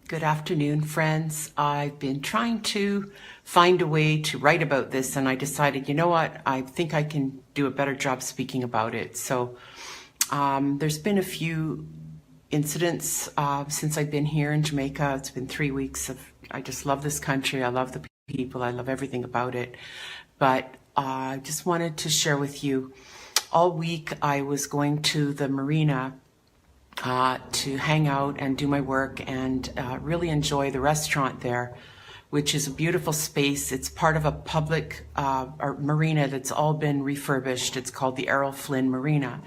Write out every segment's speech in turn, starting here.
Good afternoon, friends. I've been trying to find a way to write about this, and I decided, you know what, I think I can do a better job speaking about it. There's been a few incidents since I've been here in Jamaica. It's been 3 weeks I just love this country. I love the people. I love everything about it. But I just wanted to share with you, all week I was going to the marina to hang out and do my work and really enjoy the restaurant there, which is a beautiful space. It's part of a public marina that's all been refurbished. It's called the Errol Flynn Marina.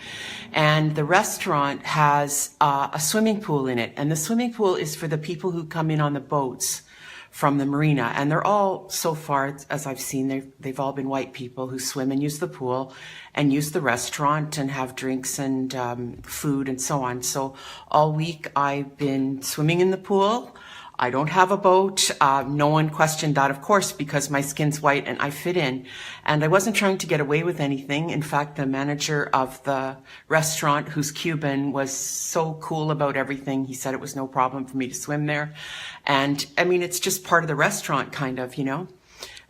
And the restaurant has a swimming pool in it. And the swimming pool is for the people who come in on the boats from the marina, and they're all, so far as I've seen, they've all been white people who swim and use the pool and use the restaurant and have drinks and food and so on. So all week I've been swimming in the pool. I don't have a boat. No one questioned that, of course, because my skin's white and I fit in. And I wasn't trying to get away with anything. In fact, the manager of the restaurant, who's Cuban, was so cool about everything. He said it was no problem for me to swim there. And I mean, it's just part of the restaurant, kind of, you know.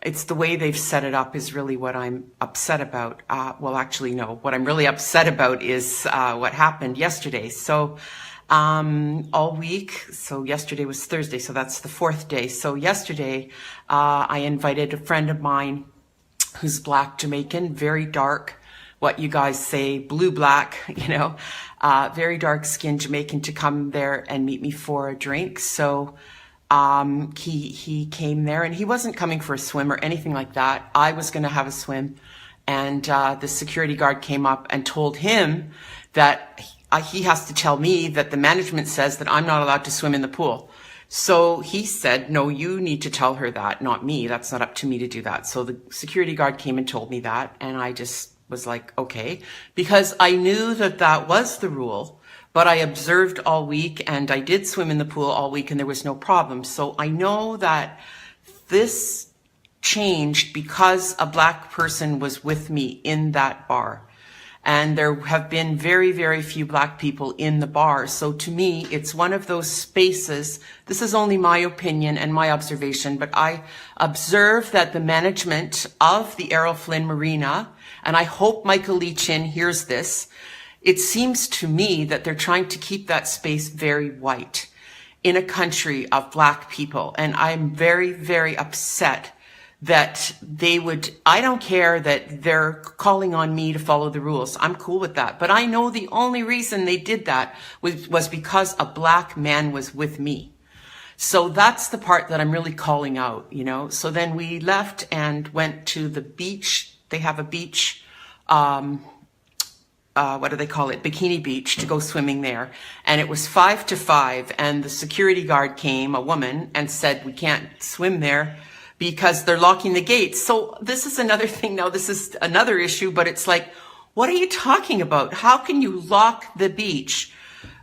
It's the way they've set it up is really what I'm upset about. Well, actually, no. What I'm really upset about is what happened yesterday. All week. So yesterday was Thursday, so that's the fourth day. So yesterday, I invited a friend of mine who's Black Jamaican, very dark, what you guys say, blue-black, you know, very dark-skinned Jamaican, to come there and meet me for a drink. So he came there, and he wasn't coming for a swim or anything like that. I was going to have a swim, and the security guard came up and told him that he has to tell me that the management says that I'm not allowed to swim in the pool. So he said, no, you need to tell her that, not me. That's not up to me to do that. So the security guard came and told me that, and I just was like, okay, because I knew that that was the rule, but I observed all week, and I did swim in the pool all week, and there was no problem. So I know that this changed because a Black person was with me in that bar. And there have been very, very few Black people in the bar. So to me, it's one of those spaces. This is only my opinion and my observation, but I observe that the management of the Errol Flynn Marina, and I hope Michael Lee Chin hears this, it seems to me that they're trying to keep that space very white in a country of Black people. And I'm very, very upset that they would, I don't care that they're calling on me to follow the rules. I'm cool with that. But I know the only reason they did that was because a Black man was with me. So that's the part that I'm really calling out, you know. So then we left and went to the beach. They have a beach, what do they call it? Bikini Beach, to go swimming there. And it was 5 to 5. And the security guard came, a woman, and said, we can't swim there because they're locking the gates. So this is another thing now. This is another issue, but it's like, what are you talking about? How can you lock the beach?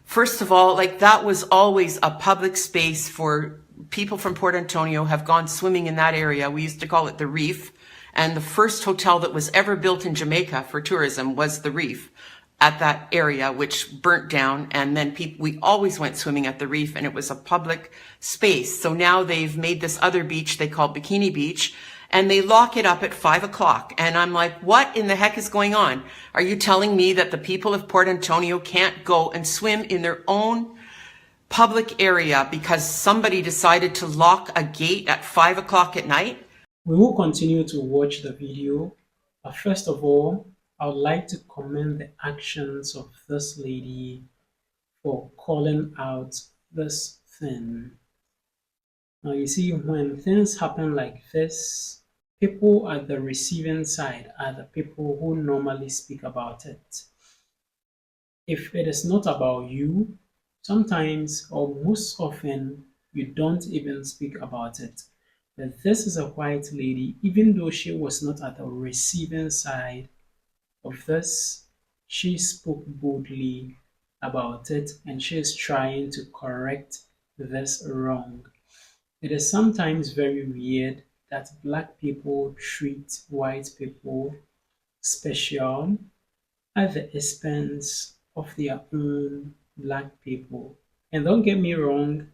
First of all, like, that was always a public space for people from Port Antonio have gone swimming in that area. We used to call it the Reef. And the first hotel that was ever built in Jamaica for tourism was the Reef at that area, which burnt down. And then we always went swimming at the Reef, and it was a public space. So now they've made this other beach they call Bikini Beach, and they lock it up at 5 o'clock. And I'm like, what in the heck is going on? Are you telling me that the people of Port Antonio can't go and swim in their own public area because somebody decided to lock a gate at 5 o'clock at night? We will continue to watch the video, but first of all, I would like to commend the actions of this lady for calling out this thing. Now, you see, when things happen like this, people at the receiving side are the people who normally speak about it. If it is not about you, sometimes or most often, you don't even speak about it. But this is a white lady, even though she was not at the receiving side of this, she spoke boldly about it, and she is trying to correct this wrong. It is sometimes very weird that Black people treat white people special at the expense of their own Black people. And don't get me wrong,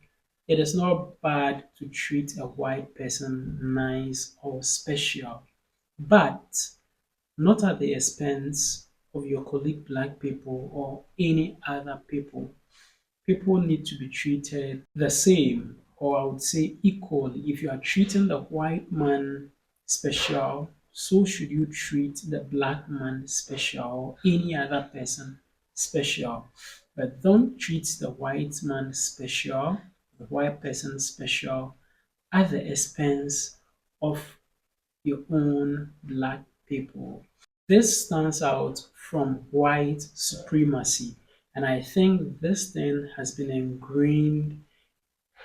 It is not bad to treat a white person nice or special, but not at the expense of your colleague black people or any other people. People need to be treated the same, or I would say equally. If you are treating the white man special, so should you treat the black man special or any other person special. But don't treat the white man special, the white person special at the expense of your own black people. This stands out from white supremacy, and I think this thing has been ingrained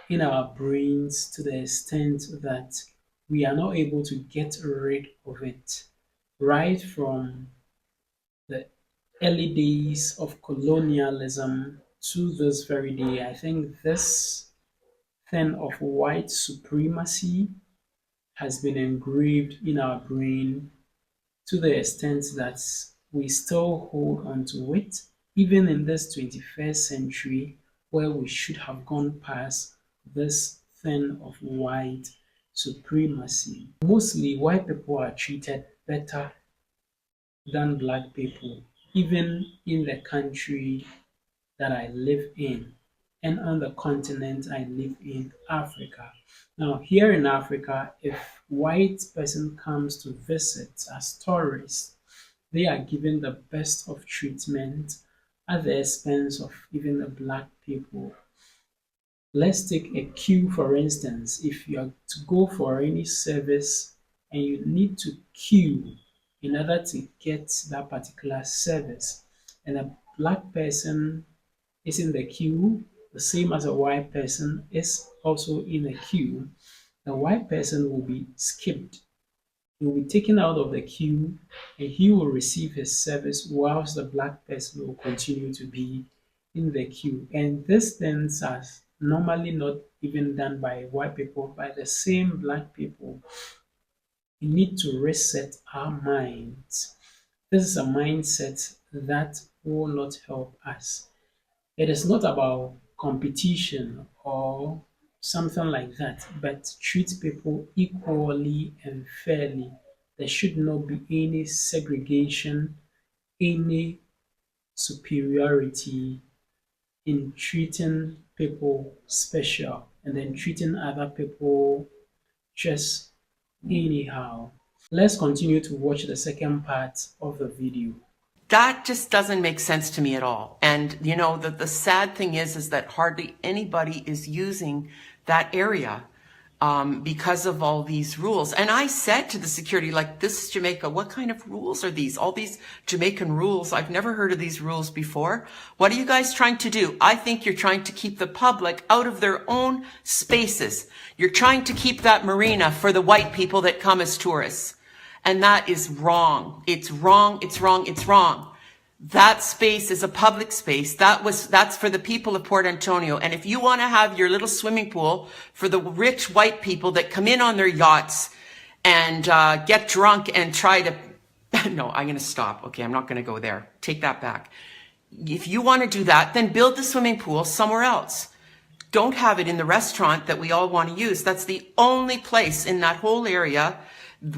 in our brains to the extent that we are not able to get rid of it. Right from the early days of colonialism to this very day, I think this thing of white supremacy has been engraved in our brain to the extent that we still hold on to it, even in this 21st century, where we should have gone past this thing of white supremacy. Mostly, white people are treated better than black people, even in the country that I live in and on the continent I live in, Africa. Now, here in Africa, if white person comes to visit as tourists, they are given the best of treatment at the expense of even the black people. Let's take a queue for instance. If you are to go for any service and you need to queue in order to get that particular service, and a black person is in the queue, the same as a white person is also in a queue, the white person will be skipped. He will be taken out of the queue and he will receive his service whilst the black person will continue to be in the queue. And these things are normally not even done by white people, by the same black people. We need to reset our minds. This is a mindset that will not help us. It is not about competition or something like that, but treat people equally and fairly. There should not be any segregation, any superiority in treating people special and then treating other people just anyhow. Let's continue to watch the second part of the video. That just doesn't make sense to me at all. And you know, the sad thing is that hardly anybody is using that area because of all these rules. And I said to the security, like, this is Jamaica. What kind of rules are these? All these Jamaican rules. I've never heard of these rules before. What are you guys trying to do? I think you're trying to keep the public out of their own spaces. You're trying to keep that marina for the white people that come as tourists. And that is wrong. It's wrong. It's wrong. It's wrong. That space is a public space. That's for the people of Port Antonio. And if you want to have your little swimming pool for the rich white people that come in on their yachts and get drunk and try to, no, I'm going to stop. Okay, I'm not going to go there. Take that back. If you want to do that, then build the swimming pool somewhere else. Don't have it in the restaurant that we all want to use. That's the only place in that whole area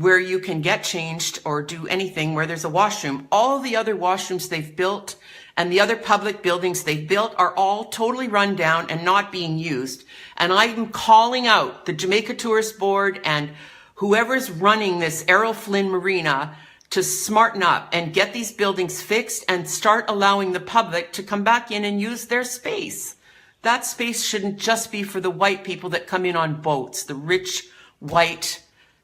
where you can get changed or do anything where there's a washroom. All the other washrooms they've built and the other public buildings they've built are all totally run down and not being used. And I'm calling out the Jamaica Tourist Board and whoever's running this Errol Flynn Marina to smarten up and get these buildings fixed and start allowing the public to come back in and use their space. That space shouldn't just be for the white people that come in on boats, the rich white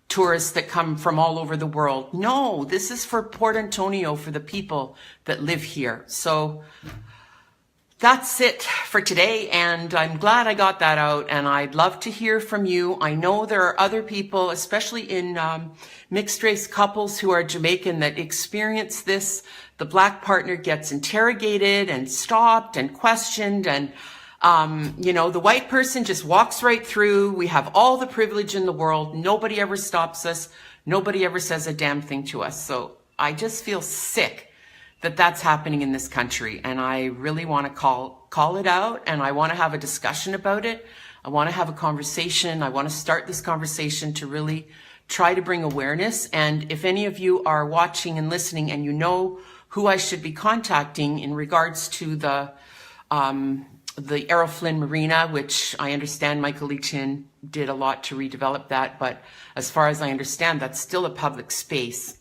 tourists that come from all over the world. No, this is for Port Antonio, for the people that live here. So that's it for today. And I'm glad I got that out. And I'd love to hear from you. I know there are other people, especially in mixed race couples who are Jamaican, that experience this. The black partner gets interrogated and stopped and questioned, and you know, the white person just walks right through. We have all the privilege in the world. Nobody ever stops us. Nobody ever says a damn thing to us. So I just feel sick that that's happening in this country. And I really want to call it out, and I want to have a discussion about it. I want to have a conversation. I want to start this conversation to really try to bring awareness. And if any of you are watching and listening and you know who I should be contacting in regards to the Errol Flynn Marina, which I understand Michael Lee Chin did a lot to redevelop that, but as far as I understand, that's still a public space.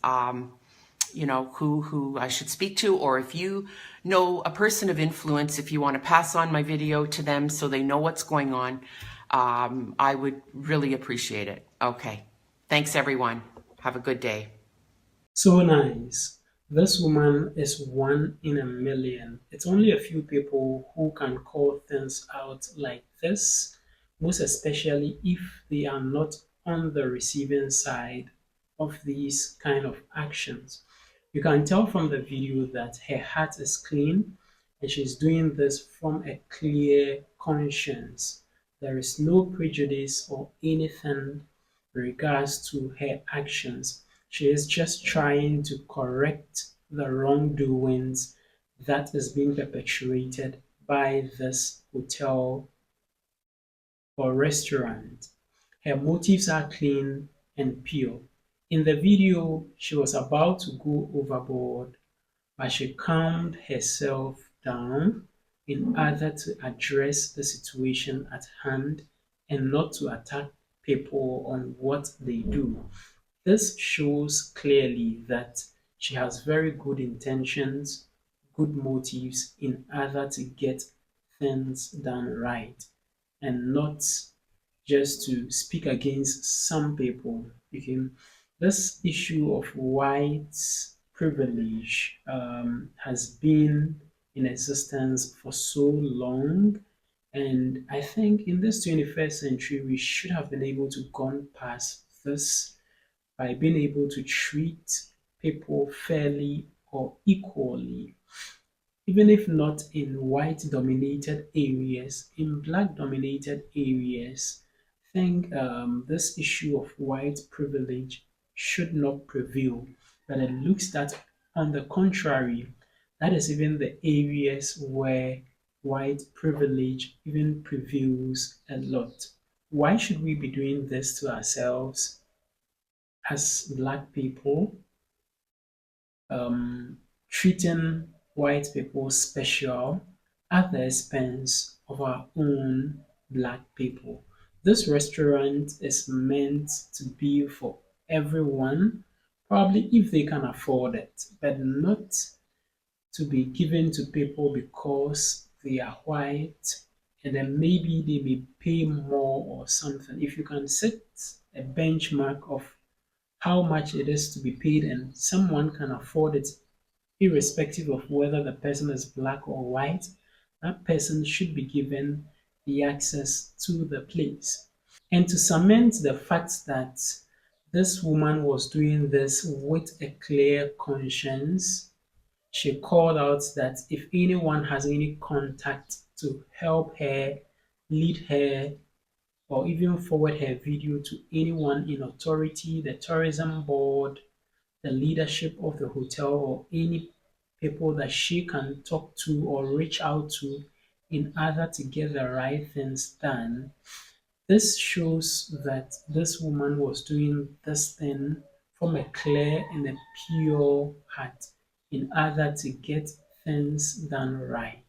You know, who I should speak to, or if you know a person of influence, if you want to pass on my video to them so they know what's going on, I would really appreciate it. Okay. Thanks, everyone. Have a good day. So nice. This woman is one in a million. It's only a few people who can call things out like this, most especially if they are not on the receiving side of these kind of actions. You can tell from the video that her heart is clean and she's doing this from a clear conscience. There is no prejudice or anything in regards to her actions. She is just trying to correct the wrongdoings that is being perpetuated by this hotel or restaurant. Her motives are clean and pure. In the video, she was about to go overboard, but she calmed herself down in order to address the situation at hand and not to attack people on what they do. This shows clearly that she has very good intentions, good motives in order to get things done right and not just to speak against some people. Okay, this issue of white privilege has been in existence for so long, and I think in this 21st century we should have been able to gone past this by being able to treat people fairly or equally, even if not in white dominated areas, in black dominated areas. I think this issue of white privilege should not prevail. But it looks that, on the contrary, that is even the areas where white privilege even prevails a lot. Why should we be doing this to ourselves as black people? Treating white people special at the expense of our own black people. This restaurant is meant to be for everyone, probably if they can afford it, but not to be given to people because they are white and then maybe they may pay more or something. If you can set a benchmark of how much it is to be paid and someone can afford it irrespective of whether the person is black or white, that person should be given the access to the place. And to cement the fact that this woman was doing this with a clear conscience, she called out that if anyone has any contact to help her, lead her, or even forward her video to anyone in authority, the tourism board, the leadership of the hotel, or any people that she can talk to or reach out to in order to get the right things done. This shows that this woman was doing this thing from a clear and a pure heart in order to get things done right.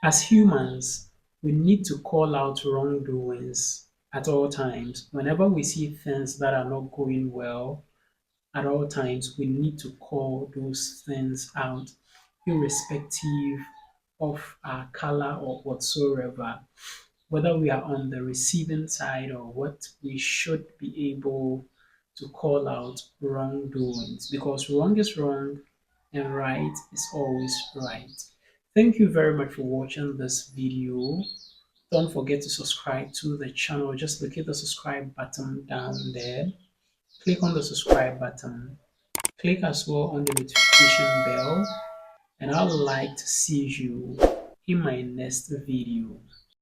As humans, we need to call out wrongdoings at all times. Whenever we see things that are not going well, at all times, we need to call those things out, irrespective of our color or whatsoever. Whether we are on the receiving side or what, we should be able to call out wrongdoings because wrong is wrong and right is always right. Thank you very much for watching this video. Don't forget to subscribe to the channel. Just look at the subscribe button down there. Click on the subscribe button. Click as well on the notification bell. And I'd like to see you in my next video.